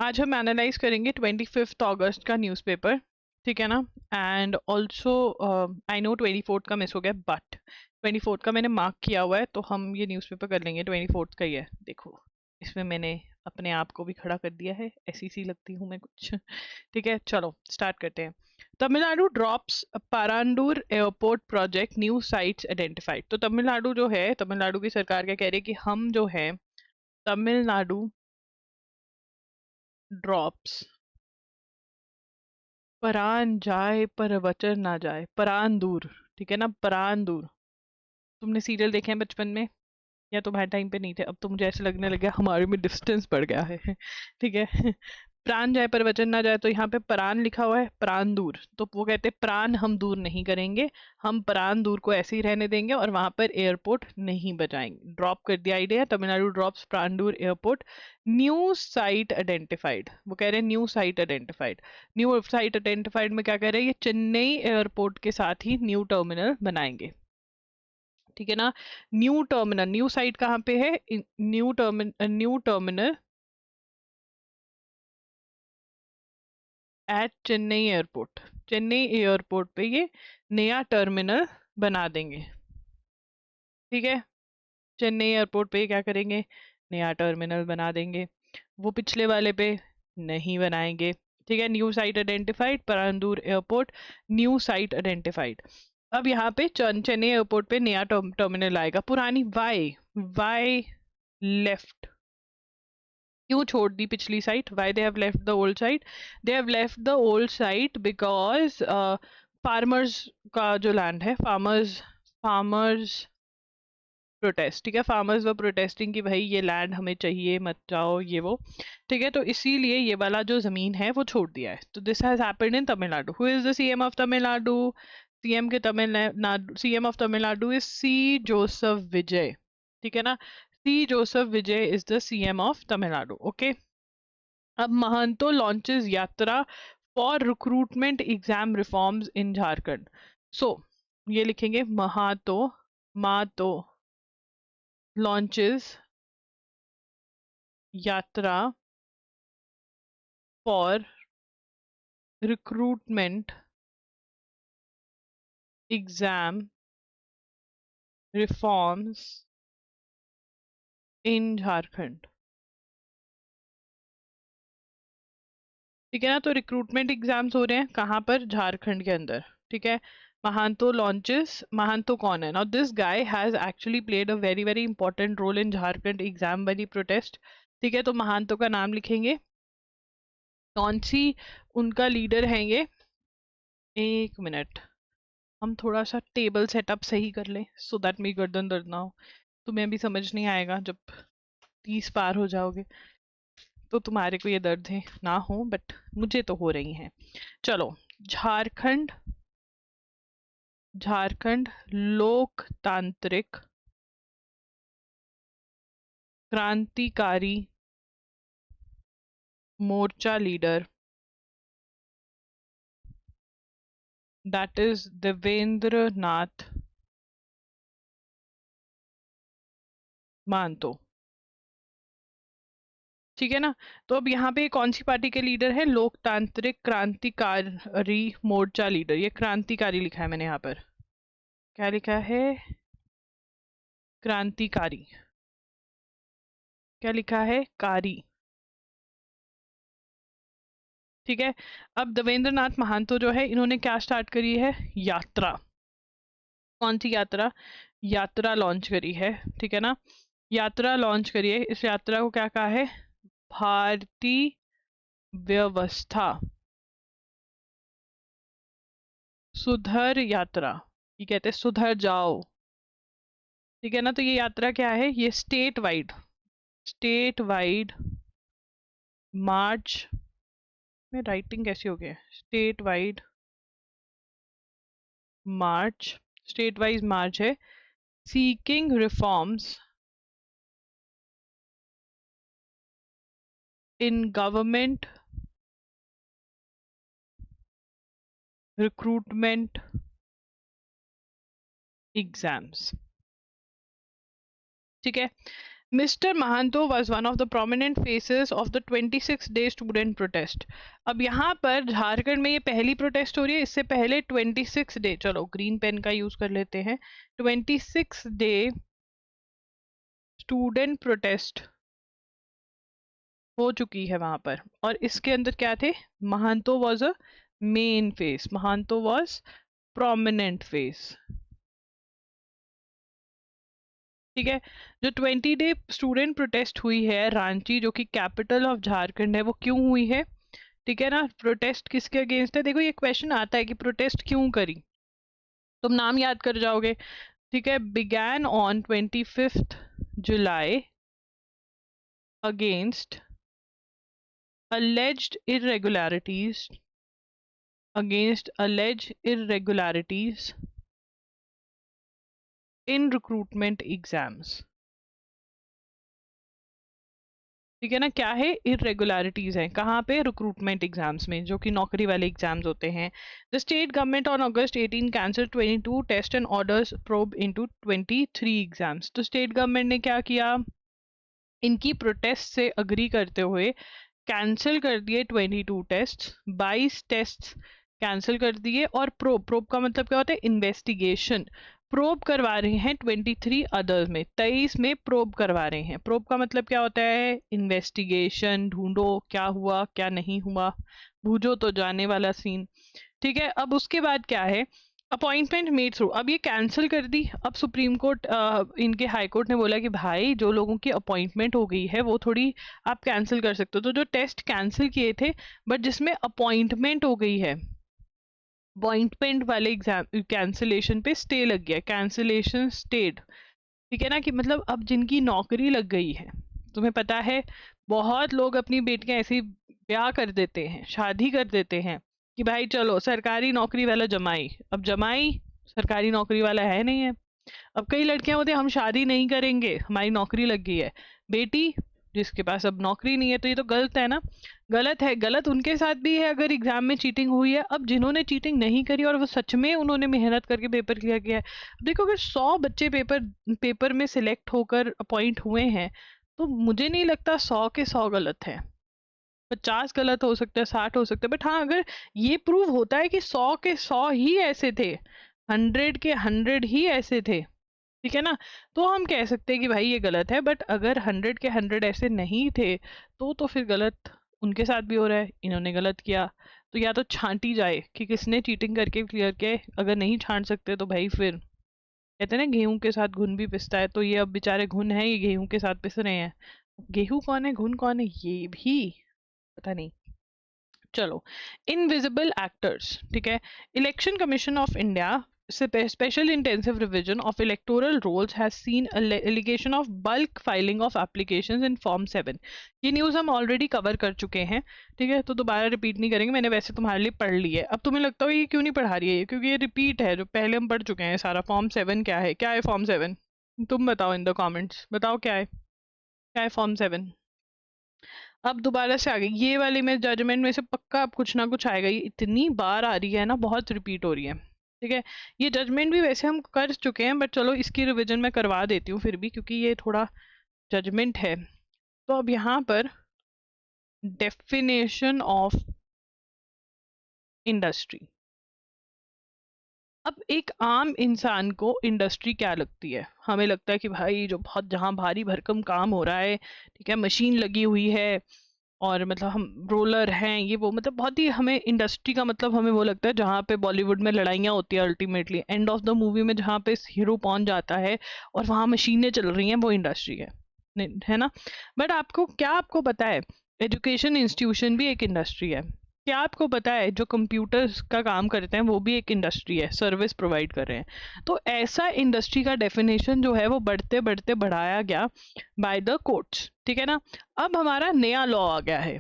आज हम एनालाइज करेंगे 25 अगस्त का न्यूज़पेपर, ठीक है ना। एंड ऑल्सो आई नो 24 का मिस हो गया, बट 24 का मैंने मार्क किया हुआ है, तो हम ये न्यूज़पेपर कर लेंगे। 24 का ही है, देखो इसमें मैंने अपने आप को भी खड़ा कर दिया है, ऐसी सी लगती हूँ मैं कुछ। ठीक है, चलो स्टार्ट करते हैं। Tamil Nadu drops Parandur airport project, new sites identified. तो तमिलनाडु जो है, तमिलनाडु की सरकार क्या कह रही है कि हम जो है तमिलनाडु ड्रॉप्स, परान जाए पर वचन ना जाए, परान दूर, ठीक है ना, परान दूर। तुमने सीरियल देखे हैं बचपन में, या तुम्हारे टाइम पे नहीं थे, अब तो मुझे ऐसे लगने लगा हमारे में डिस्टेंस बढ़ गया है। ठीक है। प्राण जाए पर वचन ना जाए, तो यहाँ पे प्राण लिखा हुआ है, प्राण दूर, तो वो कहते हैं प्राण हम दूर नहीं करेंगे, हम प्राण दूर को ऐसे ही रहने देंगे और वहां पर एयरपोर्ट नहीं बजाएंगे। ड्रॉप कर दिया आइडिया, तमिलनाडु ड्रॉप्स प्राण दूर एयरपोर्ट, न्यू साइट आइडेंटिफाइड। वो कह रहे हैं new site identified. New site identified में क्या कह रहे हैं, ये चेन्नई एयरपोर्ट के साथ ही न्यू टर्मिनल बनाएंगे, ठीक है ना। न्यू टर्मिनल, न्यू साइट कहाँ पे है, new terminal at Chennai airport. Chennai airport पे ये नया टर्मिनल बना देंगे, ठीक है। चेन्नई एयरपोर्ट पे क्या करेंगे, नया टर्मिनल बना देंगे। वो पिछले वाले पे नहीं बनाएंगे, ठीक है। New site identified, Parandur airport, new site identified. अब यहाँ पे चेन्नई एयरपोर्ट पे नया टर्मिनल आएगा, पुरानी वाई वाई लेफ्ट, क्यों छोड़ दी पिछली site, why they have left the old site, they have left the old site because farmers का जो लैंड है, फार्मर्स प्रोटेस्ट, ठीक है। फार्मर्स व प्रोटेस्टिंग की भाई ये लैंड हमें चाहिए, मत जाओ ये वो, ठीक है। तो इसीलिए ये वाला जो जमीन है वो छोड़ दिया है। तो this has happened in Tamil Nadu. Who is the CM of Tamil Nadu, CM के Tamil Nadu, CM of Tamil Nadu is C Joseph Vijay, ठीक है ना। C Joseph Vijay is the CM of Tamil Nadu, okay. अब Mahato launches yatra for recruitment exam reforms in Jharkhand. So ये लिखेंगे Mahato, Mahato launches yatra for recruitment exam reforms in Jharkhand, ठीक है ना। तो रिक्रूटमेंट एग्जाम्स हो रहे हैं कहाँ पर, झारखंड के अंदर, ठीक है। महांतो लॉन्चेस, महांतो कौन है, now this guy has actually played a very very important role in Jharkhand exam वाली प्रोटेस्ट, ठीक है। तो महांतो का नाम लिखेंगे, कौन सी उनका लीडर है ये, एक मिनट, हम थोड़ा सा टेबल सेटअप सही कर लें सो दैट मेरी गर्दन दर्द ना हो। तुम्हें भी समझ नहीं आएगा जब 30 पार हो जाओगे, तो तुम्हारे को ये दर्द है ना हो, बट मुझे तो हो रही हैं। चलो, झारखंड, झारखंड लोकतांत्रिक क्रांतिकारी मोर्चा लीडर, दैट इज देवेंद्र नाथ महतो, ठीक है ना। तो अब यहाँ पे कौन सी पार्टी के लीडर है, लोकतांत्रिक क्रांतिकारी मोर्चा लीडर, ये क्रांतिकारी लिखा है मैंने यहाँ पर, क्या लिखा है, क्रांतिकारी, क्या लिखा है, कारी, ठीक है। अब देवेंद्र नाथ महतो जो है, इन्होंने क्या स्टार्ट करी है, यात्रा, कौन सी यात्रा, यात्रा लॉन्च करी है, ठीक है ना। यात्रा लॉन्च करी है, इस यात्रा को क्या कहा है, भारतीय व्यवस्था सुधर यात्रा, ये कहते हैं सुधर जाओ, ठीक है ना। तो ये यात्रा क्या है, ये स्टेट वाइड मार्च, में राइटिंग कैसी हो गई है, स्टेट वाइड मार्च, स्टेट वाइज मार्च है, seeking reforms in government recruitment exams, ठीक है। Mr. Mahanto was one of the prominent faces of the 26-day student protest. अब यहाँ पर झारखंड में ये पहली प्रोटेस्ट हो रही है, इससे पहले 26 डे, चलो ग्रीन पेन का यूज कर लेते हैं, 26 डे स्टूडेंट प्रोटेस्ट हो चुकी है वहां पर, और इसके अंदर क्या थे, Mahato was a main face, Mahato was prominent face. ठीक है, जो 20 डे स्टूडेंट प्रोटेस्ट हुई है रांची, जो कि कैपिटल ऑफ झारखंड है, वो क्यों हुई है? ठीक है ना, प्रोटेस्ट किसके अगेंस्ट है? देखो ये क्वेश्चन आता है कि प्रोटेस्ट क्यों करी, तुम नाम याद कर जाओगे। ठीक है, began on 25th July against alleged irregularities in recruitment exams। ठीक है ना, क्या है, इरेगुलरिटीज हैं, कहाँ पे, रिक्रूटमेंट एग्जाम्स में, जो कि नौकरी वाले एग्जाम्स होते हैं। The state government on August 18 cancel 22 test and orders probe into 23 exams. तो स्टेट गवर्नमेंट ने क्या किया, इनकी प्रोटेस्ट से अग्री करते हुए कैंसिल कर दिए 22 टेस्ट, 22 टेस्ट कैंसिल कर दिए, और प्रोब का मतलब क्या होता है, इन्वेस्टिगेशन, प्रोब करवा रहे हैं 23 अदर्स में, 23 में प्रोब करवा रहे हैं। प्रोब का मतलब क्या होता है, इन्वेस्टिगेशन, ढूंढो क्या हुआ क्या नहीं हुआ, बूझो तो जाने वाला सीन। ठीक है, अब उसके बाद क्या है, अपॉइंटमेंट मेड थ्रू, अब ये कैंसिल कर दी। अब सुप्रीम कोर्ट, इनके हाई कोर्ट ने बोला कि भाई जो लोगों की अपॉइंटमेंट हो गई है वो थोड़ी आप कैंसिल कर सकते हो। तो जो टेस्ट कैंसिल किए थे बट जिसमें अपॉइंटमेंट हो गई है, अपॉइंटमेंट वाले एग्जाम कैंसिलेशन पे स्टे लग गया, कैंसिलेशन स्टेड। ठीक है ना, कि मतलब अब जिनकी नौकरी लग गई है, तुम्हें पता है बहुत लोग अपनी बेटियां ऐसे ही ब्याह कर देते हैं, शादी कर देते हैं कि भाई चलो सरकारी नौकरी वाला जमाई, अब जमाई सरकारी नौकरी वाला है नहीं है। अब कई लड़कियां होती हैं, हम शादी नहीं करेंगे, हमारी नौकरी लग गई है। बेटी जिसके पास अब नौकरी नहीं है, तो ये तो गलत है ना, गलत है। गलत उनके साथ भी है अगर एग्जाम में चीटिंग हुई है। अब जिन्होंने चीटिंग नहीं करी और वो सच में उन्होंने मेहनत करके पेपर क्लियर किया है, देखो अगर 100 बच्चे पेपर में सिलेक्ट होकर अपॉइंट हुए हैं, तो मुझे नहीं लगता 100 के 100 गलत है, 50 गलत हो सकता है, 60 हो सकता है। बट हाँ, अगर ये प्रूव होता है कि 100 के 100 ही ऐसे थे, 100 के 100 ही ऐसे थे, ठीक है ना, तो हम कह सकते हैं कि भाई ये गलत है। बट अगर 100 के 100 ऐसे नहीं थे, तो फिर गलत उनके साथ भी हो रहा है, इन्होंने गलत किया। तो या तो छांटी जाए कि किसने चीटिंग करके क्लियर किया, अगर नहीं छांट सकते तो भाई फिर कहते हैं ना गेहूं के साथ घुन भी पिसता है, तो ये अब बेचारे घुन है, ये गेहूं के साथ पिस रहे हैं। गेहूं कौन है, घुन कौन है, ये भी पता नहीं। चलो, इनविजिबल एक्टर्स, ठीक है, election commission of India special intensive revision of electoral rolls has seen allegation of bulk filing of applications in form 7। ये न्यूज़ हम ऑलरेडी कवर कर चुके हैं, ठीक है, तो दोबारा रिपीट नहीं करेंगे, मैंने वैसे तुम्हारे लिए पढ़ ली है। अब तुम्हें लगता हो ये क्यों नहीं पढ़ा रही है, क्योंकि ये रिपीट है, जो पहले हम पढ़ चुके हैं सारा। फॉर्म 7 क्या है, क्या है फॉर्म 7, तुम बताओ इन द कॉमेंट्स, बताओ क्या है, क्या है फॉर्म 7। अब दोबारा से आ गई ये वाली, में जजमेंट में से पक्का अब कुछ ना कुछ आएगा, ये इतनी बार आ रही है ना, बहुत रिपीट हो रही है। ठीक है, ये जजमेंट भी वैसे हम कर चुके हैं, बट चलो इसकी रिवीजन मैं करवा देती हूँ फिर भी, क्योंकि ये थोड़ा जजमेंट है। तो अब यहाँ पर डेफिनेशन ऑफ इंडस्ट्री, अब एक आम इंसान को इंडस्ट्री क्या लगती है, हमें लगता है कि भाई जो बहुत जहाँ भारी भरकम काम हो रहा है, ठीक है, मशीन लगी हुई है, और मतलब हम रोलर हैं, ये वो, मतलब बहुत ही हमें इंडस्ट्री का मतलब हमें वो लगता है जहाँ पे बॉलीवुड में लड़ाइयाँ होती है, ultimately end of the movie में जहाँ पे हीरो पहुंच जाता है और वहाँ मशीनें चल रही हैं, वो इंडस्ट्री है ना। बट आपको पता है एजुकेशन इंस्टीट्यूशन भी एक इंडस्ट्री है। क्या आपको पता है जो कंप्यूटर्स का काम करते हैं वो भी एक इंडस्ट्री है, सर्विस प्रोवाइड कर रहे हैं। तो ऐसा इंडस्ट्री का डेफिनेशन जो है वो बढ़ते बढ़ते बढ़ाया गया बाय द कोर्ट्स, ठीक है ना। अब हमारा नया लॉ आ गया है,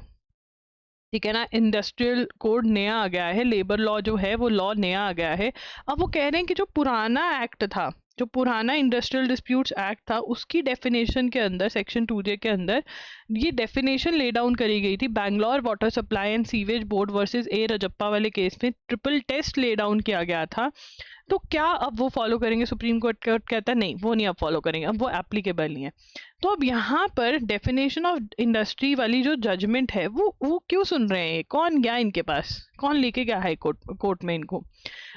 ठीक है ना, इंडस्ट्रियल कोड नया आ गया है, लेबर लॉ जो है वो लॉ नया आ गया है। अब वो कह रहे हैं कि जो पुराना एक्ट था, जो पुराना इंडस्ट्रियल डिस्प्यूट्स एक्ट था, उसकी डेफिनेशन के अंदर सेक्शन 2J के अंदर ये डेफिनेशन ले डाउन करी गई थी। Bangalore water supply and sewage board versus A Rajappa वाले केस में ट्रिपल टेस्ट ले डाउन किया गया था, तो क्या अब वो फॉलो करेंगे? सुप्रीम कोर्ट कहता है नहीं, वो नहीं अब फॉलो करेंगे, अब वो एप्लीकेबल नहीं है। तो अब यहाँ पर डेफिनेशन ऑफ इंडस्ट्री वाली जो जजमेंट है वो क्यों सुन रहे हैं? कौन गया इनके पास, कौन लेके गया हाई कोर्ट में इनको?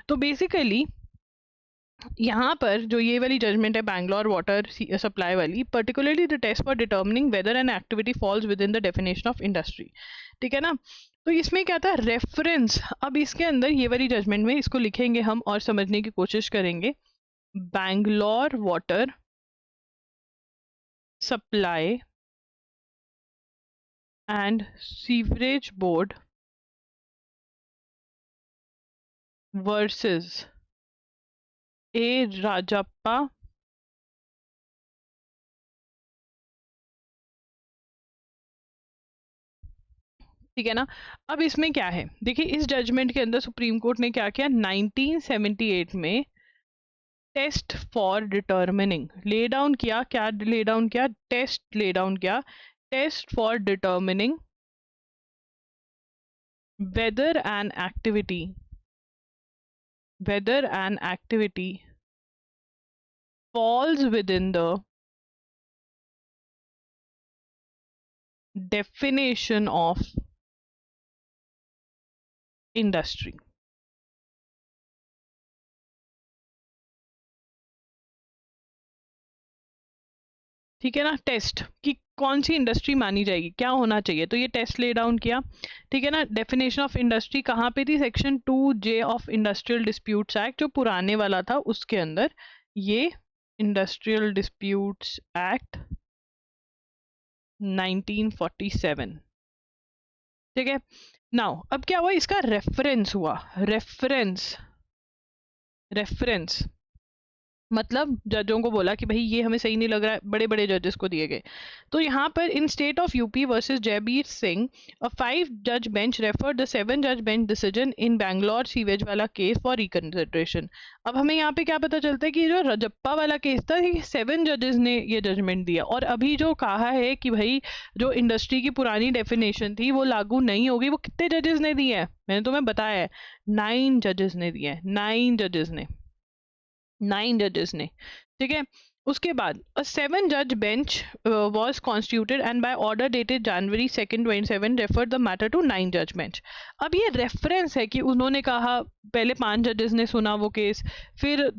तो बेसिकली यहाँ पर जो ये वाली जजमेंट है बैंगलोर वाटर सप्लाई वाली, particularly the test for determining whether an activity falls within the definition of industry, ठीक है ना। तो इसमें क्या था? रेफरेंस। अब इसके अंदर ये वाली जजमेंट में इसको लिखेंगे हम और समझने की कोशिश करेंगे। Bangalore water supply and sewerage board versus A Rajappa ठीक है ना। अब इसमें क्या है, देखिए इस जजमेंट के अंदर सुप्रीम कोर्ट ने क्या किया, 1978 में test for determining lay down किया। क्या ले डाउन किया? टेस्ट ले डाउन किया। Test for determining whether an activity falls within the definition of industry। ठीक है ना। टेस्ट कि कौन सी इंडस्ट्री मानी जाएगी, क्या होना चाहिए, तो ये टेस्ट ले डाउन किया। ठीक है ना। डेफिनेशन ऑफ इंडस्ट्री कहाँ पे थी? Section 2J of industrial disputes act, जो पुराने वाला था उसके अंदर ये इंडस्ट्रियल डिस्प्यूट्स एक्ट 1947। ठीक है। नाउ अब क्या हुआ, इसका रेफरेंस हुआ। रेफरेंस मतलब जजों को बोला कि भाई ये हमें सही नहीं लग रहा है, बड़े बड़े जजेस को दिए गए। तो यहाँ पर in state of UP versus Jaibir Singh, a 5 जज बेंच रेफर द 7 जज bench decision in Bangalore sewage वाला केस फॉर रिकंसिडरेशन। अब हमें यहाँ पे क्या पता चलता है कि जो रजप्पा वाला केस था, 7 जजेस ने ये जजमेंट दिया। और अभी जो कहा है कि भाई जो इंडस्ट्री की पुरानी डेफिनेशन थी वो लागू नहीं होगी, वो कितने जजेस ने दी है? मैंने तुम्हें बताया है 9 जजेस ने दिया है, 9 जजेस ने। ठीक है। उसके बाद a 7 judge bench was constituted and by order dated January 2nd 27 referred the matter to 9 judge bench। अब ये रेफरेंस है कि उन्होंने कहा, पहले 5 जजेस ने सुना वो केस, फिर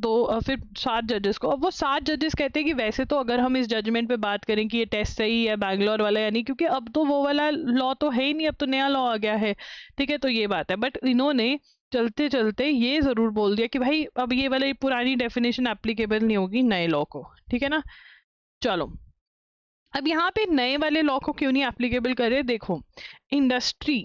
7 जजेस को। अब वो 7 जजेस कहते हैं कि वैसे तो अगर हम इस जजमेंट पे बात करें कि ये टेस्ट सही है बैंगलोर वाला या नहीं, क्योंकि अब तो वो वाला लॉ तो है ही नहीं, अब तो नया लॉ आ गया है। ठीक है। तो ये बात है, बट इन्होंने चलते चलते ये जरूर बोल दिया कि भाई अब ये वाली पुरानी डेफिनेशन एप्लीकेबल नहीं होगी नए लॉ को। ठीक है ना। चलो अब यहाँ पे नए वाले लॉ को क्यों नहीं एप्लीकेबल करे? देखो इंडस्ट्री,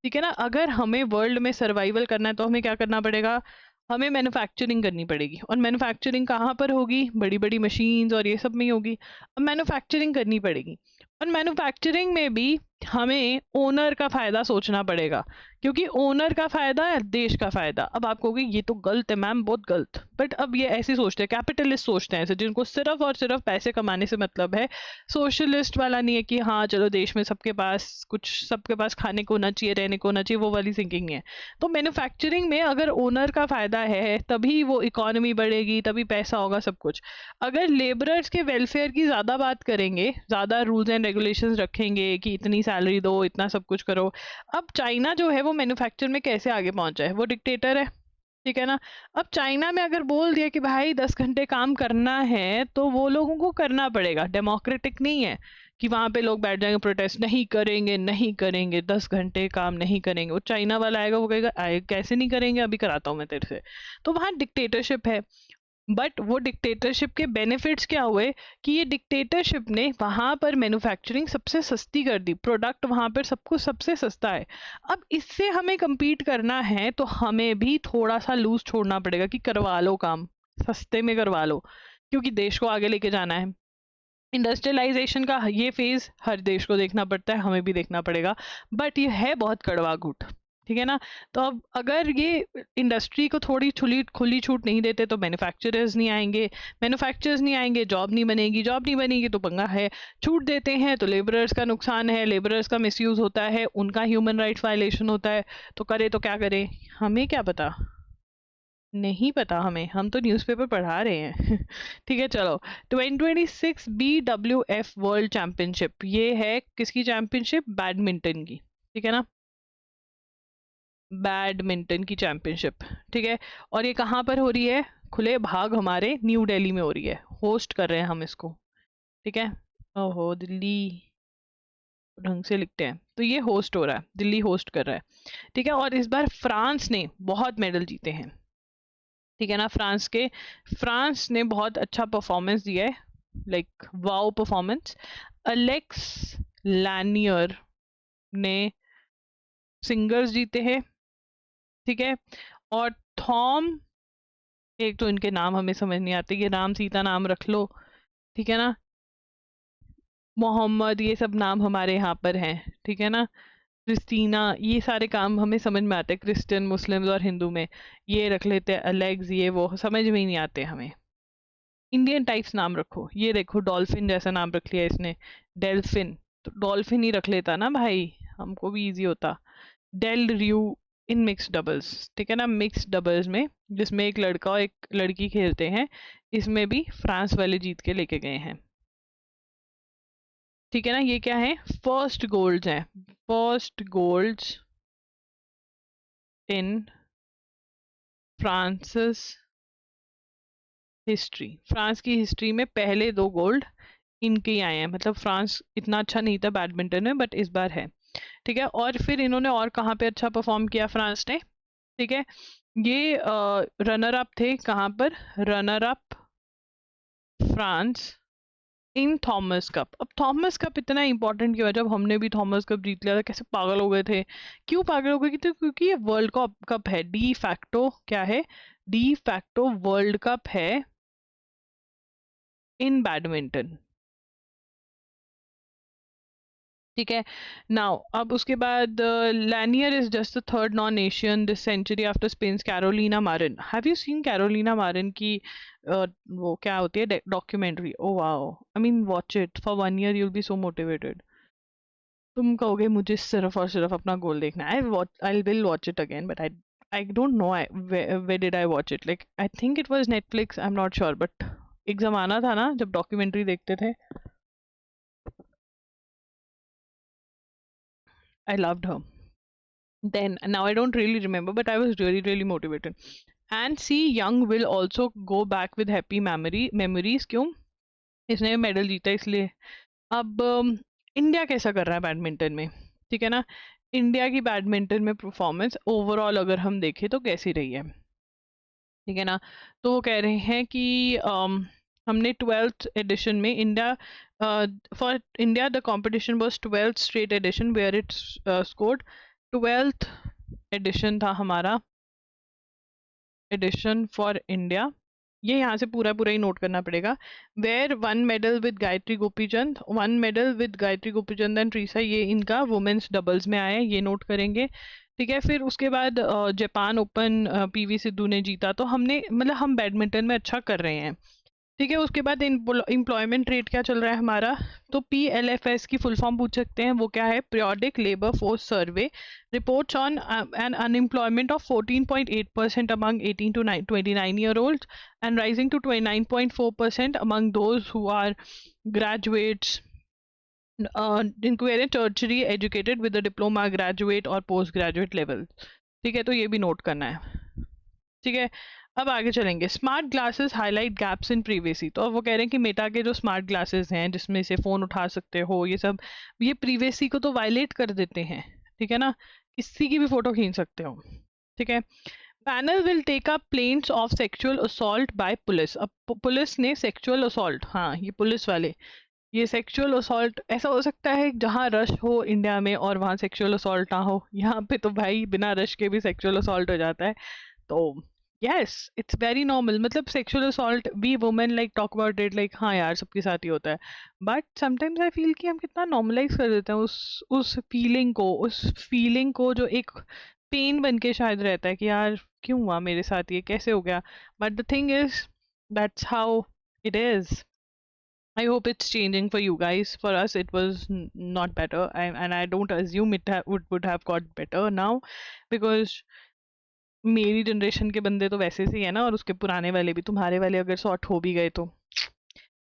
ठीक है ना, अगर हमें वर्ल्ड में सर्वाइवल करना है तो हमें क्या करना पड़ेगा? हमें मैन्युफैक्चरिंग करनी पड़ेगी। और मैन्युफैक्चरिंग कहाँ पर होगी? बड़ी बड़ी मशीन्स और ये सब में ही होगी। अब मैन्युफैक्चरिंग करनी पड़ेगी, और मैन्युफैक्चरिंग में भी हमें ओनर का फायदा सोचना पड़ेगा, क्योंकि ओनर का फायदा है देश का फायदा। अब आप कहोगे ये तो गलत है मैम, बहुत गलत, बट अब ये ऐसे सोचते हैं, कैपिटलिस्ट सोचते हैं ऐसे, जिनको सिर्फ और सिर्फ पैसे कमाने से मतलब है। सोशलिस्ट वाला नहीं है कि हाँ चलो देश में सबके पास कुछ, सबके पास खाने को होना चाहिए, रहने को होना चाहिए, वो वाली थिंकिंग नहीं है। तो मैन्युफैक्चरिंग में अगर ओनर का फायदा है तभी वो इकोनॉमी बढ़ेगी, तभी पैसा होगा, सब कुछ। अगर लेबरर्स के वेलफेयर की ज़्यादा बात करेंगे, ज़्यादा रूल्स एंड रेगुलेशंस रखेंगे कि इतनी सैलरी दो, इतना सब कुछ करो। अब चाइना जो है वो मैन्युफैक्चर में कैसे आगे पहुंचा है? वो डिक्टेटर है। ठीक है ना। अब चाइना में अगर बोल दिया कि भाई 10 घंटे काम करना है, तो वो लोगों को करना पड़ेगा। डेमोक्रेटिक नहीं है कि वहां पे लोग बैठ जाएंगे, प्रोटेस्ट नहीं करेंगे, नहीं करेंगे, 10 घंटे काम नहीं करेंगे। वो चाइना वाला आएगा, वो कहेगा कैसे नहीं करेंगे, अभी कराता हूँ मैं तेरे से। तो वहां डिक्टेटरशिप है। बट वो डिक्टेटरशिप के बेनिफिट्स क्या हुए कि ये डिक्टेटरशिप ने वहां पर मैन्युफैक्चरिंग सबसे सस्ती कर दी, प्रोडक्ट वहां पर सब कुछ सबसे सस्ता है। अब इससे हमें compete करना है तो हमें भी थोड़ा सा लूज छोड़ना पड़ेगा कि करवा लो काम, सस्ते में करवा लो, क्योंकि देश को आगे लेके जाना है। इंडस्ट्रियलाइजेशन का ये फेज हर देश को देखना पड़ता है, हमें भी देखना पड़ेगा, बट ये है बहुत कड़वा घूट। ठीक है ना। तो अब अगर ये इंडस्ट्री को थोड़ी खुली छूट नहीं देते तो मैन्युफैक्चरर्स नहीं आएंगे, मैन्युफैक्चरर्स नहीं आएंगे, जॉब नहीं बनेगी, जॉब नहीं बनेगी तो पंगा है। छूट देते हैं तो लेबरर्स का नुकसान है, लेबरर्स का मिसयूज होता है, उनका ह्यूमन राइट्स वायलेशन होता है। तो करे तो क्या करें, हमें क्या पता। नहीं पता हमें, हम तो न्यूज़पेपर पढ़ा रहे हैं। ठीक है चलो। 2026 BWF वर्ल्ड चैंपियनशिप, ये है किसकी चैंपियनशिप? बैडमिंटन की। ठीक है ना, बैडमिंटन की चैंपियनशिप। ठीक है, और ये कहाँ पर हो रही है? खुले भाग हमारे न्यू दिल्ली में हो रही है, होस्ट कर रहे हैं हम इसको। ठीक है, ओहो दिल्ली ढंग से लिखते हैं, तो ये होस्ट हो रहा है, दिल्ली होस्ट कर रहा है। ठीक है, और इस बार फ्रांस ने बहुत मेडल जीते हैं। ठीक है ना, फ्रांस ने बहुत अच्छा परफॉर्मेंस दिया है, like wow performance. Alex Lanier ने सिंगर्स जीते हैं। ठीक है, और थॉम, एक तो इनके नाम हमें समझ नहीं आते, ये नाम सीता नाम रख लो। ठीक है ना, मोहम्मद, ये सब नाम हमारे यहाँ पर हैं। ठीक है ना, क्रिस्टीना, ये सारे काम हमें समझ में आते हैं, क्रिश्चियन मुस्लिम्स और हिंदू में ये रख लेते हैं, अलेक्स ये वो समझ में ही नहीं आते हमें। इंडियन टाइप्स नाम रखो, ये देखो डॉल्फिन जैसा नाम रख लिया इसने, डेल्फिन, तो डॉल्फिन ही रख लेता ना भाई, हमको भी इजी होता। डेल रियू इन मिक्स डबल्स। ठीक है ना, मिक्स डबल्स में जिसमें एक लड़का और एक लड़की खेलते हैं, इसमें भी फ्रांस वाले जीत के लेके गए हैं। ठीक है ना, ये क्या है? फर्स्ट गोल्ड्स हैं, फर्स्ट गोल्ड्स इन फ्रांसिस हिस्ट्री, फ्रांस की हिस्ट्री में पहले 2 गोल्ड इनके ही आए हैं, मतलब फ्रांस इतना अच्छा नहीं था बैडमिंटन में, बट इस बार है। ठीक है, और फिर इन्होंने और कहाँ पे अच्छा परफॉर्म किया फ्रांस ने? ठीक है, ये रनर अप थे, कहाँ पर runner up? France in Thomas cup. अब थॉमस कप इतना इंपॉर्टेंट क्यों है? जब हमने भी थॉमस कप जीत लिया था, कैसे पागल हो गए थे। क्यों पागल हो गए थे? क्योंकि ये वर्ल्ड कप कप है, डी फैक्टो क्या है? डी फैक्टो वर्ल्ड कप है इन बैडमिंटन। ठीक है, नाउ अब उसके बाद Lanier is just the third non Asian this century after Spence Carolina Marin. Have you seen Carolina Marin की वो क्या होती है documentary? Oh wow, I mean watch it for 1 year, you will be so motivated. तुम कहोगे मुझे सिर्फ और सिर्फ अपना गोल देखना है। I will watch it again, but I don't know I where did I watch it, like I think it was Netflix, I am not sure, but एक जमाना था ना जब डॉक्यूमेंट्री देखते थे। I loved her then. Now I don't really remember, but I was really motivated. And see, Young will also go back with happy memories. क्यों? इसने medal जीता इसलिए। अब इंडिया कैसा कर रहा है बैडमिंटन में? ठीक है ना, इंडिया की बैडमिंटन में परफॉर्मेंस ओवरऑल अगर हम देखें तो कैसी रही है? ठीक है ना, तो वो कह रहे हैं कि हमने 12th एडिशन में India, for India the competition was 12th straight edition where it scored 12th edition था हमारा, एडिशन फॉर इंडिया। ये यहाँ से पूरा पूरा ही नोट करना पड़ेगा। Where 1 medal with Gayatri Gopichand, 1 medal with Gayatri Gopichand and Treesa, ये इनका वुमेन्स डबल्स में आया है, ये नोट करेंगे। ठीक है, फिर उसके बाद जापान ओपन पीवी सिद्धू ने जीता, तो हमने मतलब हम बैडमिंटन में अच्छा कर रहे हैं। ठीक है, उसके बाद एम्प्लॉयमेंट रेट क्या चल रहा है हमारा? तो PLFS की फुल फॉर्म पूछ सकते हैं, वो क्या है? Periodic labour force survey reports on an unemployment of 14.8% among 18 to 29 year olds and rising to 29.4% among those who are graduates, जिनको कह रहे हैं tertiary educated with diploma, graduate और पोस्ट ग्रेजुएट लेवल। ठीक है, तो ये भी नोट करना है। ठीक है, अब आगे चलेंगे। Smart glasses highlight gaps in privacy, तो अब वो कह रहे हैं कि मेटा के जो स्मार्ट ग्लासेस हैं जिसमें से फ़ोन उठा सकते हो, ये सब, ये प्रीवेसी को तो वायलेट कर देते हैं। ठीक है ना, किसी की भी फोटो खींच सकते हो। ठीक है, panel will take up plaints of sexual assault by police. अब पुलिस ने सेक्सुअल असॉल्ट, हाँ ये पुलिस वाले, ये सेक्सुअल असॉल्ट ऐसा हो सकता है जहाँ रश हो इंडिया में और वहाँ सेक्सुअल असॉल्ट ना हो, यहाँ पे तो भाई बिना रश के भी सेक्सुअल असॉल्ट हो जाता है। तो यस, इट्स वेरी नॉर्मल, मतलब sexual assault we women like talk about it like हाँ यार सबके साथ ही होता है, बट समटाइम्स आई फील कि हम कितना नॉर्मलाइज कर देते हैं उस फीलिंग को जो एक पेन बन के शायद रहता है कि यार क्यों हुआ मेरे साथ, ये कैसे हो गया, but the thing is that's how it is. I hope it's changing for you guys. For us, it was not better, and I don't assume it would have got better now, because मेरी generation के बंदे तो वैसे से ही है ना, और उसके पुराने वाले भी, तुम्हारे वाले अगर सॉर्ट हो भी गए तो।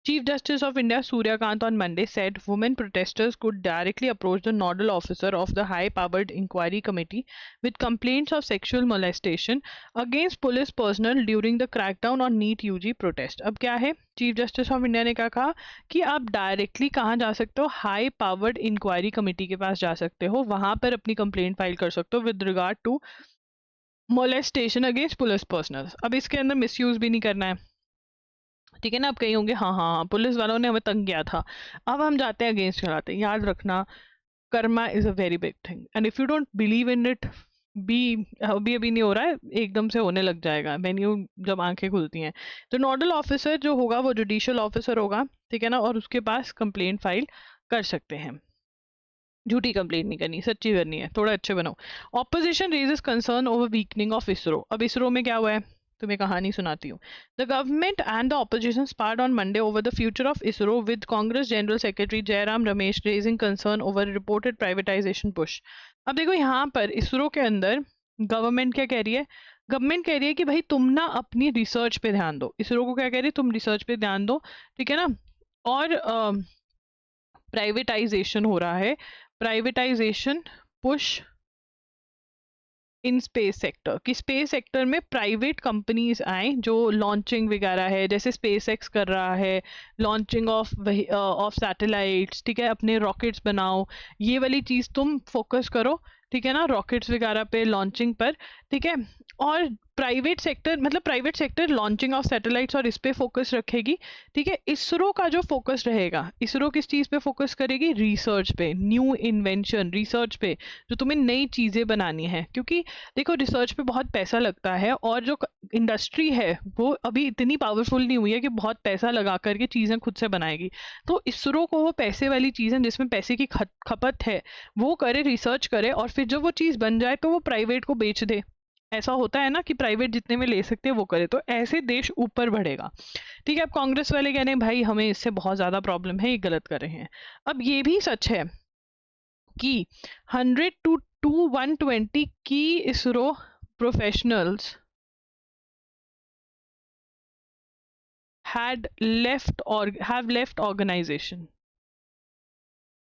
Chief Justice of India Surya Kant on Monday said women protesters could directly approach the nodal officer of the high-powered inquiry committee with complaints of sexual molestation against police personnel during the crackdown on NEET UG protest. अब क्या है, chief justice of India ने क्या कहा कि आप directly कहाँ जा सकते हो, हाई पावर्ड इंक्वायरी कमेटी के पास जा सकते हो, वहां पर अपनी कंप्लेंट फाइल कर सकते हो with regard to molestation against police personal. अब इसके अंदर मिसयूज भी नहीं करना है, ठीक है ना। अब कहीं होंगे हाँ हाँ हाँ पुलिस वालों ने हमें तंग किया था, अब हम जाते हैं अगेंस्ट कराते हैं। याद रखना, karma is a very big thing and if you don't believe in it, be अभी अभी नहीं हो रहा है, एकदम से होने लग जाएगा व्हेन यू जब आंखें खुलती हैं। तो नोडल ऑफिसर जो होगा वो जुडिशियल ऑफिसर होगा, ठीक है ना, और उसके पास कंप्लेंट फाइल कर सकते हैं। झूठी कंप्लेंट नहीं करनी, सच्ची करनी है, थोड़ा अच्छे बनाओ। Opposition raises concern over weakening of ISRO. अब इसरो में क्या हुआ है, तुम्हें कहानी सुनाती हूँ। The government and the opposition sparred on Monday over the future of ISRO with Congress general secretary Jairam Ramesh raising concern over reported privatisation push. अब देखो यहाँ पर इसरो के अंदर गवर्नमेंट क्या कह रही है, गवर्नमेंट कह रही है कि भाई तुम ना अपनी रिसर्च पे ध्यान दो। इसरो को क्या कह रही है, तुम रिसर्च पे ध्यान दो, ठीक है ना। और प्राइवेटाइजेशन हो रहा है, privatisation push in space sector, कि स्पेस सेक्टर में प्राइवेट कंपनीज आए जो लॉन्चिंग वगैरह है, जैसे स्पेस एक्स कर रहा है, लॉन्चिंग ऑफ सैटेलाइट्स, ठीक है, अपने रॉकेट्स बनाओ, ये वाली चीज़ तुम फोकस करो, ठीक है ना, रॉकेट्स वगैरह पे, लॉन्चिंग पर, ठीक है। और प्राइवेट सेक्टर, मतलब private sector launching of satellites और इस पे फोकस रखेगी, ठीक है। इसरो का जो फोकस रहेगा, इसरो किस चीज़ पे फोकस करेगी, रिसर्च पे, न्यू इन्वेंशन, रिसर्च पे, जो तुम्हें नई चीज़ें बनानी है। क्योंकि देखो रिसर्च पे बहुत पैसा लगता है, और जो इंडस्ट्री है वो अभी इतनी पावरफुल नहीं हुई है कि बहुत पैसा लगा करके चीज़ें खुद से बनाएगी। तो इसरो को वो पैसे वाली चीज़ें जिसमें पैसे की खपत है वो करे, रिसर्च करे, और फिर जब वो चीज़ बन जाए तो वो प्राइवेट को बेच दे। ऐसा होता है ना कि प्राइवेट जितने में ले सकते हैं वो करे, तो ऐसे देश ऊपर बढ़ेगा, ठीक है। अब कांग्रेस वाले कह रहे हैं भाई हमें इससे बहुत ज़्यादा प्रॉब्लम है, ये गलत कर रहे हैं। अब ये भी सच है कि 100 to 120 की ISRO professionals have left organization,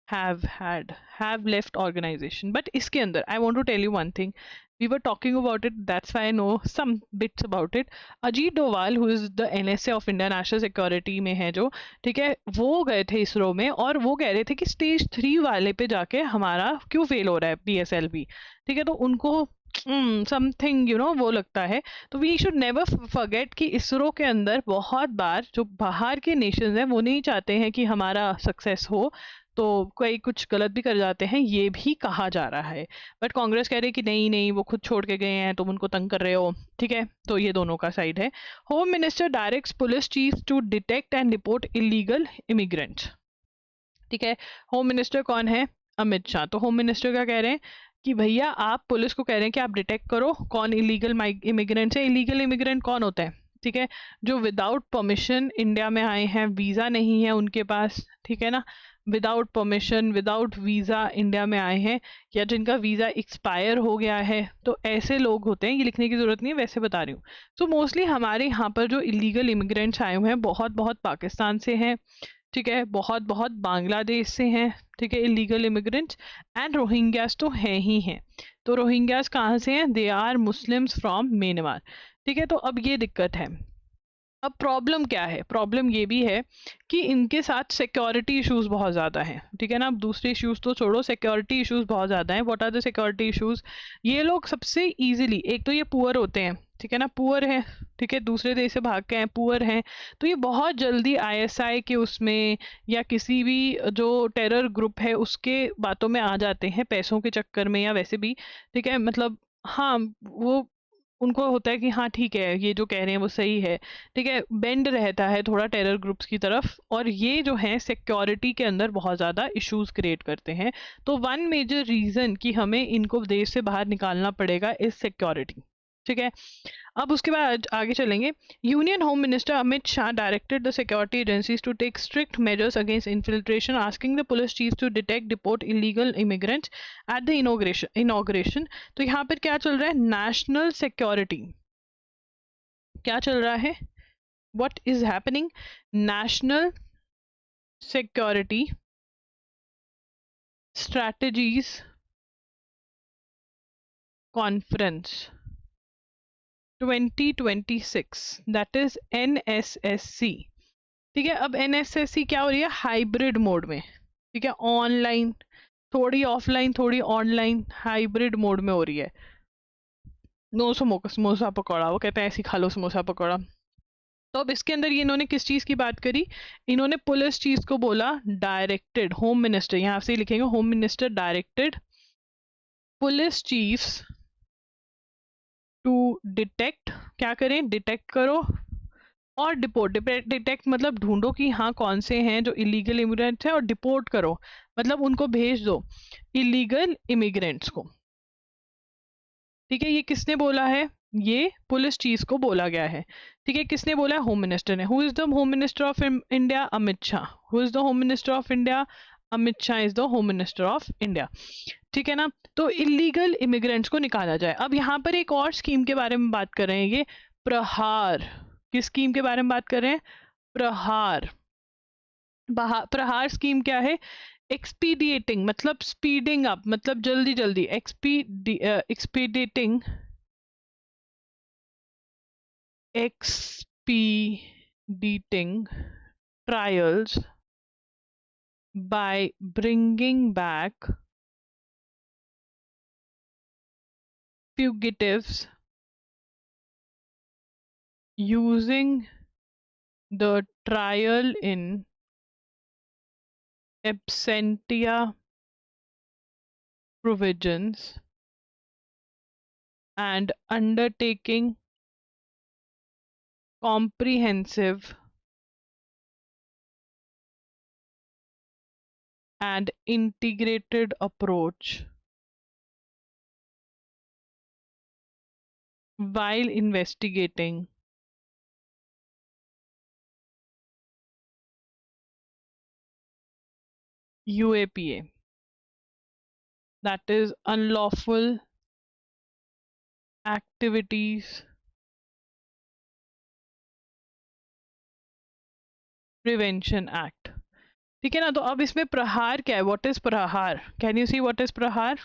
have left organization, but इसके अंदर I want to tell you one thing, we were talking about it, that's why I know some bits about it. Ajit Doval who is the NSA of India, national security में है जो, ठीक है, वो गए थे इसरो में, और वो कह रहे थे कि स्टेज 3 वाले पे जाके हमारा क्यों फेल हो रहा है PSLV, ठीक है। तो उनको समथिंग वो लगता है। तो वी शुड नेवर फॉरगेट कि इसरो के अंदर बहुत बार जो बाहर के नेशंस हैं वो नहीं चाहते हैं कि हमारा सक्सेस हो, तो कोई कुछ गलत भी कर जाते हैं, ये भी कहा जा रहा है। बट कांग्रेस कह रही है कि नहीं नहीं वो खुद छोड़ के गए हैं, तुम उनको तंग कर रहे हो, ठीक है। तो ये दोनों का साइड है। Home minister directs police chief to detect and report illegal immigrants, ठीक है। होम मिनिस्टर कौन है, अमित शाह। तो होम मिनिस्टर क्या कह रहे हैं कि भैया आप पुलिस को कह रहे हैं कि आप डिटेक्ट करो कौन इलीगल इमिग्रेंट्स है। इलीगल इमिग्रेंट कौन होता है, ठीक है, जो विदाउट परमिशन इंडिया में आए हैं, वीज़ा नहीं है उनके पास, ठीक है ना, without permission, without visa India में आए हैं, या जिनका वीज़ा एक्सपायर हो गया है, तो ऐसे लोग होते हैं। ये लिखने की ज़रूरत नहीं है, वैसे बता रही हूँ। तो मोस्टली हमारे यहाँ पर जो इलीगल इमिग्रेंट्स आए हुए हैं बहुत बहुत पाकिस्तान से हैं, ठीक है, बहुत बहुत बांग्लादेश से हैं, ठीक है, इलीगल इमिग्रेंट्स, एंड रोहिंग्यास तो हैं ही हैं। तो रोहिंग्यास कहाँ से हैं, they are Muslims from Myanmar, ठीक है। तो अब ये दिक्कत है। अब प्रॉब्लम क्या है, प्रॉब्लम ये भी है कि इनके साथ सिक्योरिटी इश्यूज बहुत ज़्यादा हैं, ठीक है ना। अब दूसरे इश्यूज तो छोड़ो, सिक्योरिटी इश्यूज बहुत ज़्यादा हैं। What are the security issues, ये लोग सबसे इजीली, एक तो ये पुअर होते हैं, ठीक है ना, पुअर है, ठीक है, दूसरे देश से भाग के हैं, पुअर हैं, तो ये बहुत जल्दी ISI के उसमें या किसी भी जो टेरर ग्रुप है उसके बातों में आ जाते हैं, पैसों के चक्कर में या वैसे भी, ठीक है। मतलब हाँ, वो उनको होता है कि हाँ ठीक है ये जो कह रहे हैं वो सही है, ठीक है, बेंड रहता है थोड़ा टेरर ग्रुप्स की तरफ, और ये जो है सिक्योरिटी के अंदर बहुत ज़्यादा इश्यूज क्रिएट करते हैं। तो वन मेजर रीज़न कि हमें इनको देश से बाहर निकालना पड़ेगा इज सिक्योरिटी, ठीक है। अब उसके बाद आगे चलेंगे। Union home minister Amit Shah directed the security agencies to take strict measures against infiltration, asking the police chief to detect deport illegal immigrants at the inauguration. तो यहाँ पर क्या चल रहा है? नेशनल सिक्योरिटी क्या चल रहा है? What is happening? National security strategies conference 2026, that is NSSC। ठीक है, अब NSSC क्या हो रही है? हाइब्रिड मोड में। ठीक है, ऑनलाइन थोड़ी, ऑफलाइन थोड़ी, ऑनलाइन हाइब्रिड मोड में हो रही है। नो समोसा पकौड़ा, वो कहते हैं ऐसी खा लो समोसा पकौड़ा। तो अब इसके अंदर ये इन्होंने किस चीज की बात करी? इन्होंने पुलिस चीज को बोला डायरेक्टेड, होम मिनिस्टर, यहां से लिखेंगे home minister directed police chiefs to detect, क्या करें? डिटेक्ट करो और डिपोर्ट। डिटेक्ट मतलब ढूंढो कि हाँ कौन से हैं जो इलीगल इमिग्रेंट्स हैं, और डिपोर्ट करो मतलब उनको भेज दो इलीगल इमिग्रेंट्स को। ठीक है, ये किसने बोला है? ये पुलिस चीफ को बोला गया है। ठीक है, किसने बोला है? होम मिनिस्टर ने। Who is the home minister of India? Amit Shah. Who is the home minister of India? Amit Shah is the home minister of India. ठीक है ना। तो इलीगल इमिग्रेंट्स को निकाला जाए। अब यहाँ पर एक और स्कीम के बारे में बात कर रहे हैं, ये प्रहार। किस स्कीम के बारे में बात कर रहे हैं? प्रहार। प्रहार स्कीम क्या है? एक्सपीडिएटिंग मतलब स्पीडिंग अप, मतलब जल्दी जल्दी, एक्सपीडिएटिंग trials by bringing back fugitives using the trial in absentia provisions and undertaking comprehensive and integrated approach while investigating UAPA, that is unlawful activities prevention act. ठीक है ना। तो अब इसमें प्रहार क्या है? What is Prahar? Can you see what is Prahar?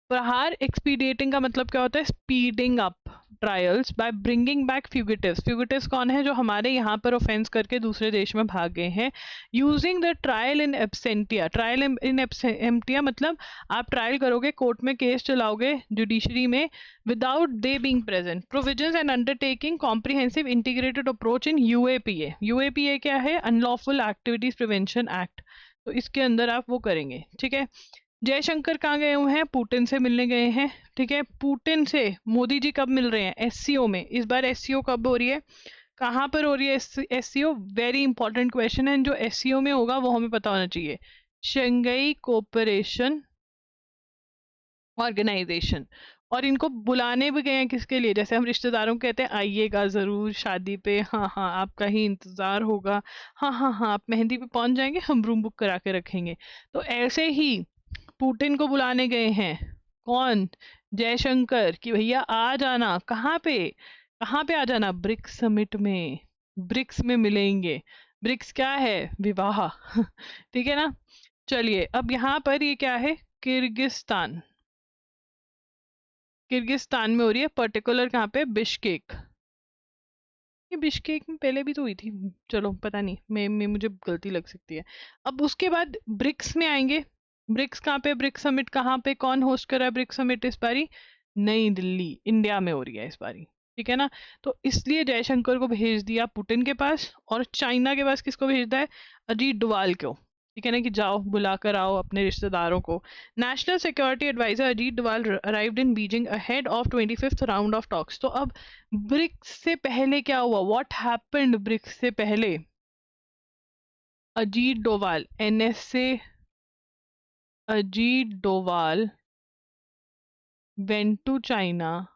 Prahar expediting का मतलब क्या होता है? Speeding up trials by bringing back fugitives. Fugitives कौन है? जो हमारे यहाँ पर ऑफेंस करके दूसरे देश में भाग गए हैं। Using the trial in absentia. Trial in absentia मतलब आप ट्रायल करोगे, कोर्ट में केस चलाओगे जुडिशरी में, without they being present. Provisions and undertaking comprehensive integrated approach in UAPA। UAPA क्या है? Unlawful activities prevention act. तो इसके अंदर आप वो करेंगे। ठीक है। जयशंकर कहाँ गए हुए हैं? पुतिन से मिलने गए हैं। ठीक है, पुतिन से मोदी जी कब मिल रहे हैं? SCO में। इस बार SCO कब हो रही है? कहाँ पर हो रही है SCO? वेरी इंपॉर्टेंट क्वेश्चन है। जो SCO में होगा वो हमें पता होना चाहिए। Shanghai Cooperation Organisation. और इनको बुलाने भी गए हैं किसके लिए? जैसे हम रिश्तेदारों को कहते हैं आइएगा जरूर शादी पे, हाँ हाँ आपका ही इंतजार होगा, हाँ हाँ हाँ आप मेहंदी पे पहुंच जाएंगे, हम रूम बुक करा के रखेंगे। तो ऐसे ही पुतिन को बुलाने गए हैं। कौन? जयशंकर, कि भैया आ जाना। कहाँ पे? कहाँ पे आ जाना? ब्रिक्स समिट में। ब्रिक्स में मिलेंगे। ब्रिक्स क्या है? विवाह। ठीक है ना। चलिए, अब यहाँ पर ये क्या है? किर्गिस्तान। किर्गिस्तान में हो रही है, पर्टिकुलर कहाँ पे? बिश्केक। ये बिश्केक में पहले भी तो हुई थी, चलो पता नहीं, मैं मुझे गलती लग सकती है। अब उसके बाद ब्रिक्स में आएंगे। ब्रिक्स कहाँ पे? ब्रिक्स समिट कहाँ पे? कौन होस्ट कर रहा है ब्रिक्स समिट इस बारी? नई दिल्ली, इंडिया में हो रही है इस बारी। ठीक है ना। तो इसलिए जयशंकर को भेज दिया पुतिन के पास, और चाइना के पास किसको भेजता है? अजीत डोवाल को। ठीक है ना, कि जाओ बुला कर आओ अपने रिश्तेदारों को। National security advisor Ajit Doval arrived in Beijing ahead of 25th round of talks. तो अब ब्रिक्स से पहले क्या हुआ? व्हाट हैपेंड ब्रिक्स से पहले? Ajit Doval, NSA Ajit Doval went to China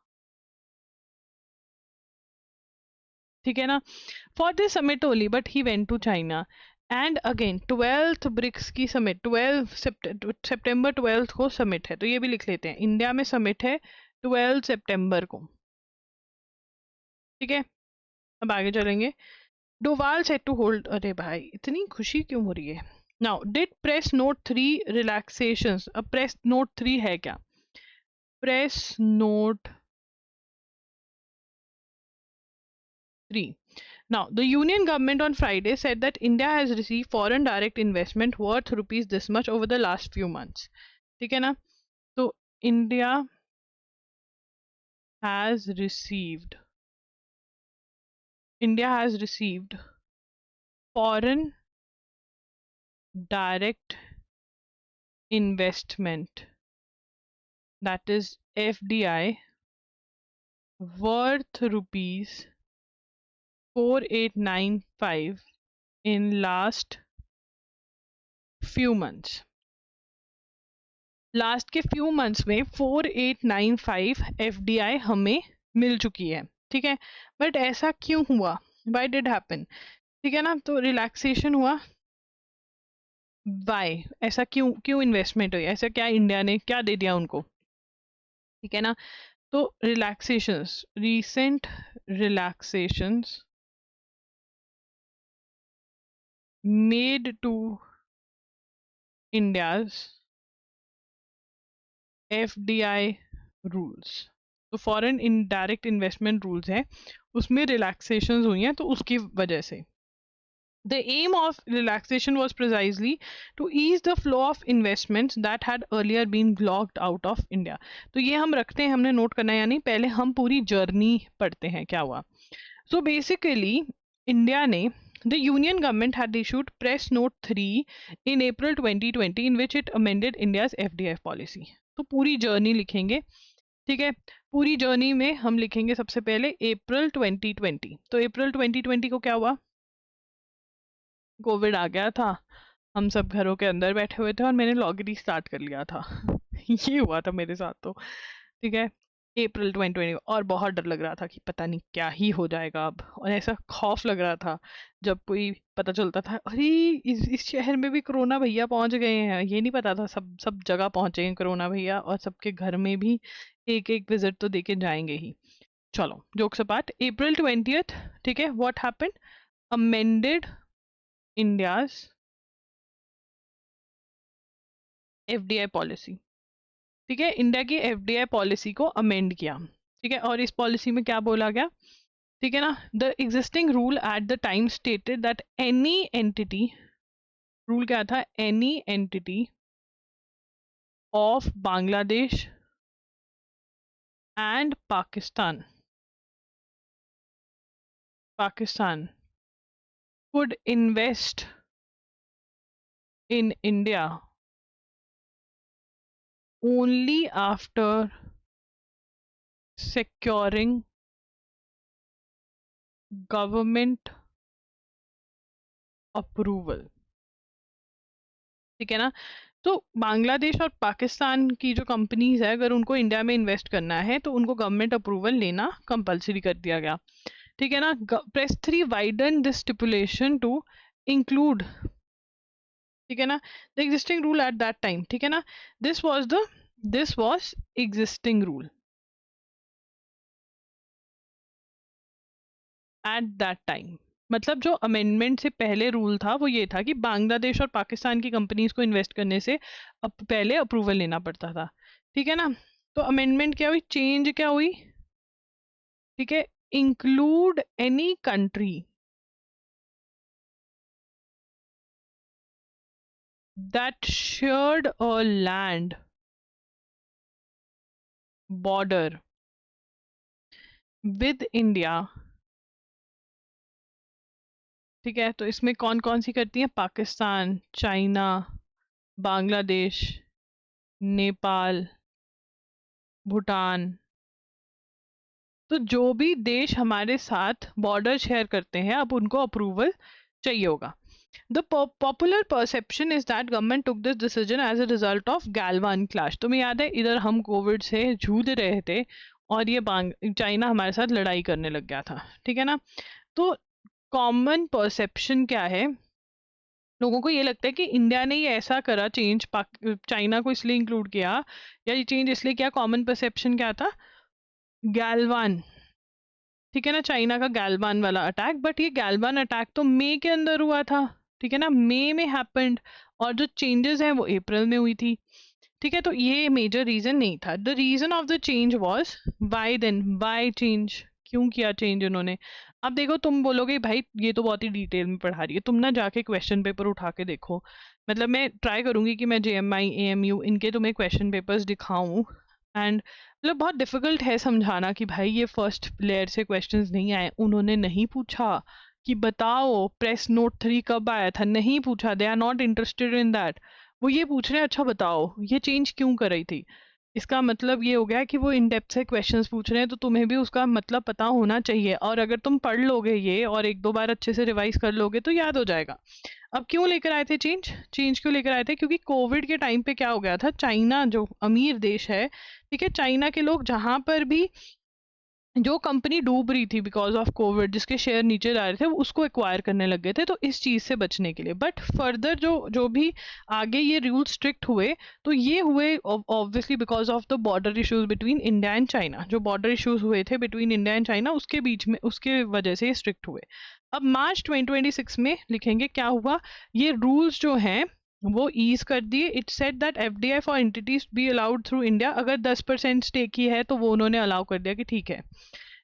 ठीक है ना, for this summit only, but he went to China. And again 12th BRICS की समिट, 12 सितंबर 12 को समिट है, तो ये भी लिख लेते हैं, इंडिया में समिट है 12 सितंबर को। ठीक है, अब आगे चलेंगे। डोवाल सेट टू होल्ड, अरे भाई इतनी खुशी क्यों हो रही है। Now did press note 3 relaxations, अब प्रेस नोट 3 है क्या? Press note 3, now the union government on Friday said that India has received foreign direct investment worth rupees this much over the last few months। ठीक है ना, तो India has received, India has received foreign direct investment, that is FDI, worth rupees 4895 in last few months। Last के few months में 4895 FDI हमें मिल चुकी है। ठीक है, बट ऐसा क्यों हुआ, वाई डिड हैपन? ठीक है ना, तो रिलैक्सेशन हुआ, वाई, ऐसा क्यों, क्यों इन्वेस्टमेंट हुई, ऐसा क्या इंडिया ने क्या दे दिया उनको? ठीक है ना, तो relaxations, recent relaxations made to India's FDI rules, तो फॉरेन इनडायरेक्ट इन्वेस्टमेंट रूल्स है, उसमें रिलैक्सेशंस हुई हैं, तो उसकी वजह से। The aim of relaxation was precisely to ease the flow of investments that had earlier been blocked out of India। तो ये हम रखते हैं, हमने नोट करना है, यानी पहले हम पूरी जर्नी पढ़ते हैं क्या हुआ। So basically इंडिया ने, the union government had issued press note 3 in April 2020 in which it amended India's FDI policy। तो पूरी जर्नी लिखेंगे। ठीक है, पूरी जर्नी में हम लिखेंगे सबसे पहले अप्रैल 2020। तो अप्रैल 2020 को क्या हुआ, कोविड आ गया था, हम सब घरों के अंदर बैठे हुए थे और मैंने लॉगिन स्टार्ट कर लिया था ये हुआ था मेरे साथ तो। ठीक है, अप्रैल 2020, और बहुत डर लग रहा था कि पता नहीं क्या ही हो जाएगा अब, और ऐसा खौफ लग रहा था जब कोई पता चलता था, अरे इस शहर में भी कोरोना भैया पहुंच गए हैं, ये नहीं पता था, सब जगह पहुंचे हैं कोरोना भैया, और सबके घर में भी एक एक विजिट तो देके जाएंगे ही। चलो जोक्स अपार्ट, अप्रैल 20th, ठीक है, what happened, amended India's FDI policy. ठीक है, इंडिया की FDI पॉलिसी को अमेंड किया। ठीक है, और इस पॉलिसी में क्या बोला गया, ठीक है ना, the existing rule at the time stated that any entity, rule क्या था, any entity of Bangladesh and Pakistan could invest in India only after securing government approval। ठीक है ना, तो बांग्लादेश और पाकिस्तान की जो कंपनीज है, अगर उनको इंडिया में इन्वेस्ट करना है तो उनको गवर्नमेंट अप्रूवल लेना कंपलसरी कर दिया गया। ठीक है ना, press 3 widen this stipulation to include, ठीक है ना, the existing rule at that time. ठीक है ना, this was existing rule at that time, मतलब जो अमेंडमेंट से पहले रूल था वो ये था कि बांग्लादेश और पाकिस्तान की कंपनीज को इन्वेस्ट करने से पहले अप्रूवल लेना पड़ता था। ठीक है ना, तो अमेंडमेंट क्या हुई, चेंज क्या हुई, ठीक है, include any country that shared a land border with India. ठीक है, तो इसमें कौन कौन सी करती हैं, पाकिस्तान, चाइना, बांग्लादेश, नेपाल, भूटान। तो जो भी देश हमारे साथ बॉर्डर शेयर करते हैं, अब उनको अप्रूवल चाहिए होगा। The popular perception is that government took this decision as a result of Galwan clash. तुम्हें याद है, इधर हम कोविड से जूझ रहे थे और ये चाइना हमारे साथ लड़ाई करने लग गया था। ठीक है ना, तो कॉमन परसेप्शन क्या है, लोगों को ये लगता है कि इंडिया ने ये ऐसा करा चेंज, चाइना को इसलिए इंक्लूड किया या ये चेंज इसलिए किया। कॉमन परसेप्शन क्या था, गैलवान, ठीक है ना, चाइना का गैलवान वाला अटैक। बट ये गैलवान अटैक तो मई के अंदर हुआ था, ठीक है ना, मई में हैपेंड, और जो चेंजेस हैं वो अप्रैल में हुई थी, ठीक है। तो ये मेजर रीजन नहीं था। The reason of the change was why then, why change, क्यों किया चेंज उन्होंने। अब देखो, तुम बोलोगे भाई ये तो बहुत ही डिटेल में पढ़ा रही है, तुम ना जाके क्वेश्चन पेपर उठा के देखो। मतलब मैं ट्राई करूंगी कि मैं JMI AMU इनके तुम्हें क्वेश्चन पेपर्स दिखाऊं, एंड मतलब बहुत डिफिकल्ट है समझाना कि भाई ये फर्स्ट लेयर से क्वेश्चंस नहीं आए, उन्होंने नहीं पूछा कि बताओ प्रेस नोट 3 कब आया था, नहीं पूछा, they are not interested in that. वो ये पूछ रहे हैं अच्छा बताओ ये चेंज क्यों कर रही थी। इसका मतलब ये हो गया कि वो इन डेप्थ से क्वेश्चंस पूछ रहे हैं, तो तुम्हें भी उसका मतलब पता होना चाहिए, और अगर तुम पढ़ लोगे ये और एक दो बार अच्छे से रिवाइज कर लोगे तो याद हो जाएगा। अब क्यों लेकर आए थे चेंज, चेंज क्यों लेकर आए थे, क्योंकि कोविड के टाइम पे क्या हो गया था, चाइना जो अमीर देश है, ठीक है, चाइना के लोग जहां पर भी, जो कंपनी डूब रही थी बिकॉज ऑफ कोविड, जिसके शेयर नीचे जा रहे थे, वो उसको एक्वायर करने लग गए थे, तो इस चीज से बचने के लिए। बट फर्दर जो जो भी आगे ये रूल स्ट्रिक्ट हुए, तो ये हुए obviously because of the border issues between India and China. जो बॉर्डर इश्यूज हुए थे बिटवीन इंडिया एंड चाइना, उसके बीच में, उसके वजह से ये स्ट्रिक्ट हुए। अब मार्च 2026 में लिखेंगे क्या हुआ, ये रूल्स जो हैं वो ईज कर दिए। It said that FDI for entities be allowed through India, अगर 10% स्टेक ही है तो वो उन्होंने अलाउ कर दिया कि ठीक है,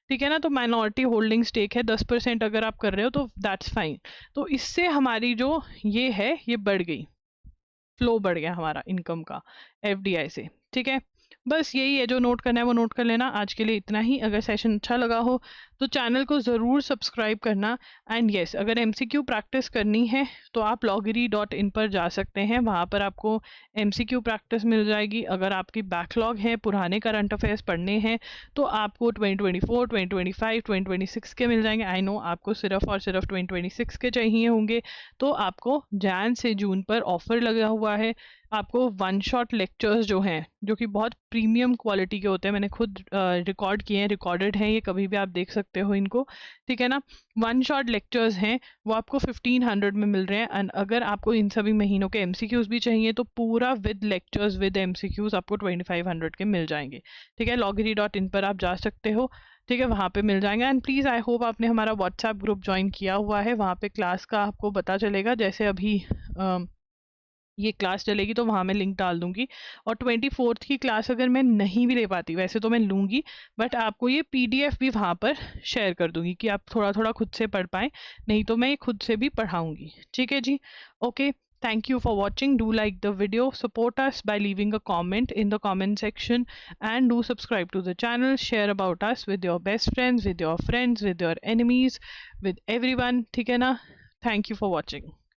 ठीक है ना। तो माइनॉरिटी होल्डिंग स्टेक है 10% अगर आप कर रहे हो तो दैट्स फाइन। तो इससे हमारी जो ये है ये बढ़ गई, फ्लो बढ़ गया हमारा इनकम का FDI से, ठीक है। बस यही है, जो नोट करना है वो नोट कर लेना। आज के लिए इतना ही। अगर सेशन अच्छा लगा हो तो चैनल को ज़रूर सब्सक्राइब करना। एंड यस, अगर MCQ प्रैक्टिस करनी है तो आप loggery.in पर जा सकते हैं, वहाँ पर आपको MCQ प्रैक्टिस मिल जाएगी। अगर आपकी बैकलॉग है, पुराने करंट अफेयर्स पढ़ने हैं, तो आपको 2024, 2025, 2026 के मिल जाएंगे। आई नो आपको सिर्फ और सिर्फ 2026 के चाहिए होंगे, तो आपको जैन से जून पर ऑफर लगा हुआ है। आपको वन शॉट लेक्चर्स जो हैं, जो कि बहुत प्रीमियम क्वालिटी के होते हैं, मैंने खुद रिकॉर्ड किए हैं, रिकॉर्डेड हैं ये, कभी भी आप देख सकते हो इनको, ठीक है ना। वन शॉट लेक्चर्स हैं, वो आपको 1500 में मिल रहे हैं। एंड अगर आपको इन सभी महीनों के MCQs भी चाहिए तो पूरा विद लेक्चर्स विद MCQs आपको 2500 के मिल जाएंगे, ठीक है। loggery.in पर आप जा सकते हो, ठीक है, वहाँ पे मिल जाएंगे। एंड प्लीज़ आई होप आपने हमारा व्हाट्सएप ग्रुप ज्वाइन किया हुआ है, वहाँ पे क्लास का आपको पता चलेगा। जैसे अभी ये क्लास चलेगी तो वहाँ मैं लिंक डाल दूंगी। और 24th की क्लास अगर मैं नहीं भी ले पाती, वैसे तो मैं लूँगी, बट आपको ये PDF भी वहाँ पर शेयर कर दूंगी कि आप थोड़ा थोड़ा खुद से पढ़ पाएँ, नहीं तो मैं ये खुद से भी पढ़ाऊँगी, ठीक है जी। Okay, thank you for watching. Do like the video, support us by leaving a comment in the comment section, and do subscribe to the channel. Share about us with your best friends, with your friends, with your enemies, with everyone, ठीक है ना। Thank you for watching.